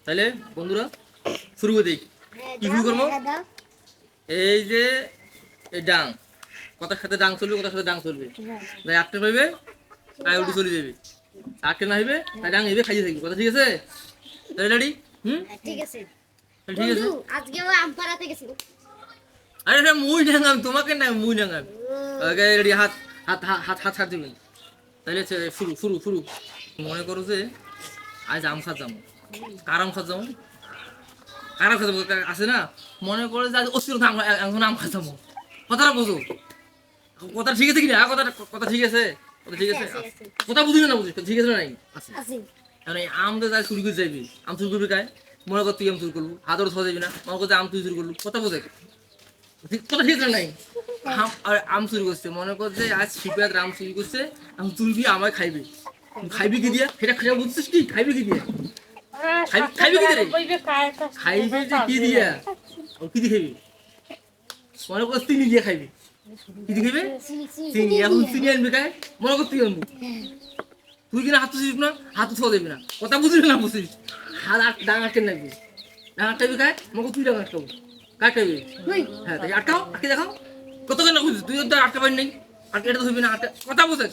তাহলে বন্ধুরা শুরু করে দিই। কি শুরু করবো? এই যে এই ডাং, কথার সাথে ডাং চলবে, কথার সাথে ডাং চলবে। তাই আটকে পাইবে তাই উঠে চলে যাবে, আটকে না হইবে তাই ডাং এবে খাইয়ে থাকবে। কথা ঠিক আছে? তাহলে রেডি? ঠিক আছে ঠিক আছে। আজকে আম পাড়াতে গেছিল। আরে এটা মুই ডাঙাম, তোমাকে না মুই ডাঙাম। Okay ready? হাত হাত হাত হাত ছাড় দিবেন। তাহলে শুরু শুরু শুরু। মনে করো যে আজ আম খাত যাবো, কার আম খাত যাবো, কার আম খাত যাবো আছে না? মনে করে যে আজ অস্থির এখন আম খাত যাবো। কথাটা বোঝো, কথা ঠিক আছে কিনা? কথা কথা ঠিক আছে, কথা ঠিক আছে। কথা বুঝি না বুঝি ঠিক আছে না নাই? আছে। এখন এই আম তো যাই চুরি করে যাবি, আম চুরি করবি কায়? মনে কর তুই আম চুরি করবো, হাতের ছোঁয়া যাবি না। মনে করছে আম তুই চুরি করবো, কথা বোঝে? কথা ঠিক আছে নাই? আর আম চুরি করছে, মনে কর যে আজ শিবরাত আম চুরি করছে, আম তুলবি আমায় খাইবি। খাইবি কি দিয়া? সেটা সেটা বুঝছিস কি? খাইবি কি দিয়া? খাইবি কি দিয়ে? খাইবি যে কি দিয়া? ও কি দিয়ে খাইবি? মনে কর চিনি দিয়ে খাইবি। কি দিয়ে খাইবে? চিনি। এখন চিনি আনবি কায়? মনে কর তুই আনবি। তুই কিনা হাত তুলছিস না, হাত ছোঁয়া দেবি না। কথা বুঝবি না বুঝছিস? হাত ডাঙ আটকে নাকবি, ডাঙ আটকাবি কায়? মনে কর তুই ডাঙ আটকাবো, কায় খাইবি? হ্যাঁ তাই আটকাও, আটকে দেখাও। কত কেন বুঝছিস? তুই তো আটকে পারি নাই, আটকে এটা তো হইবি না। কথা বুঝে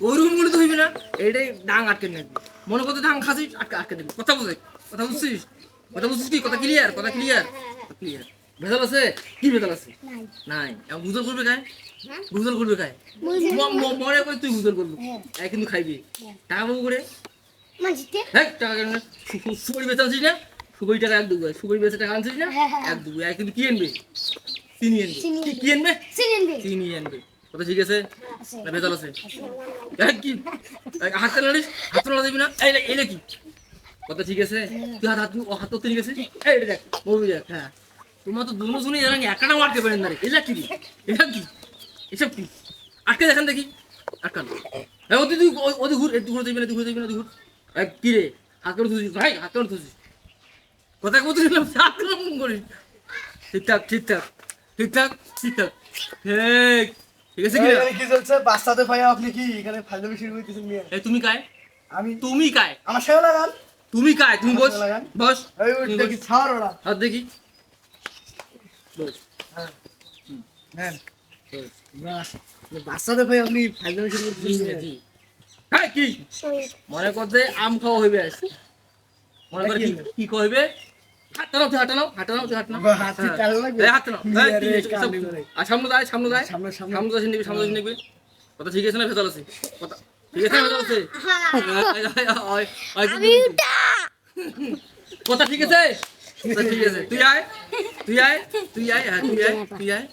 ওই রুম গুলো তো হইবি না, এইটাই ডাং আটকে নাকবি। মনে করতে ডাং খাসিস, আটকে আটকে দিবি। কথা বুঝে? কথা বুঝছিস? কথা বুঝছিস কি? কথা ক্লিয়ার? কথা ক্লিয়ার? ক্লিয়ার। ভেজাল আছে? কি ভেজাল আছে? নাই। এখন গুজল করবে কায়? গুজল করবে কায়? মনে করে তুই গুজল করবি, কিন্তু খাইবি। টাকা পাবো করে? হ্যাঁ টাকা কেন? সুপারি বেচা আনছিস না? সুপারি টাকা এক দুবো, সুপারি বেচে টাকা আনছিস না? এক দুবো। কিন্তু কি আনবে? চিনি আনবে। কি আনবে? চিনি আনবে। কথা ঠিক আছে না? ভেজাল আছে? কি হাত নাড়িস, হাত নাড়া দিবি না। এইটা কি? কথা ঠিক আছে? তুই হাত হাত ও হাত ঠিক আছে? এইটা দেখ, মুভি দেখ। হ্যাঁ তোমার তো দুনো শুনে জানা একটা আটকে পারেন না রে। এটা কি? এটা কি? এসব কি? আটকে দেখেন দেখি, আটকান। ওদি তুই ওদি ঘুর, একটু ঘুরে দিবি না, তুই ঘুরে দিবি না, তুই ঘুর। কি রে হাত করে থুছিস ভাই? হাত করে থুছিস? কথা বলতে গেলাম হাত করে করিস। ঠিকঠাক ঠিকঠাক ঠিকঠাক ঠিকঠাক ঠিক। ঠিক আছে কি? কি চলছে বাচ্চাদের ভাই? আপনি কি এখানে ফাইজলামি শুরু করতেছেন মিয়া? এই তুমি কায়? আমি তুমি কায়? আমার সাথে লাগান। তুমি কায়? তুমি বস বস। এই ওই দেখি ছাড় ওরা। হাত দেখি বস। হ্যাঁ না বাচ্চাদের ভাই আপনি ফাইজলামি শুরু করতেছেন। হ্যাঁ কি মনে করতে আম খাওয়া হইবে আজ? মনে করে কি কি কইবে? হাত নাও, হাত নাও, হাত নাও, হাত নাও। হাতি টাল লাগবে। এই হাত নাও। আর সামনে যায়, সামনে যায়, সামনে সামনে সামনে যাস নিবি, সামনে যাস নিবি। কথা ঠিক আছে না? ভেজাল আছে? কথা ঠিক আছে না? ভেজাল আছে? কথা ঠিক আছে? কথা ঠিক আছে? তুই আয়, তুই আয়, তুই আয়, হ্যাঁ তুই আয়, তুই আয়।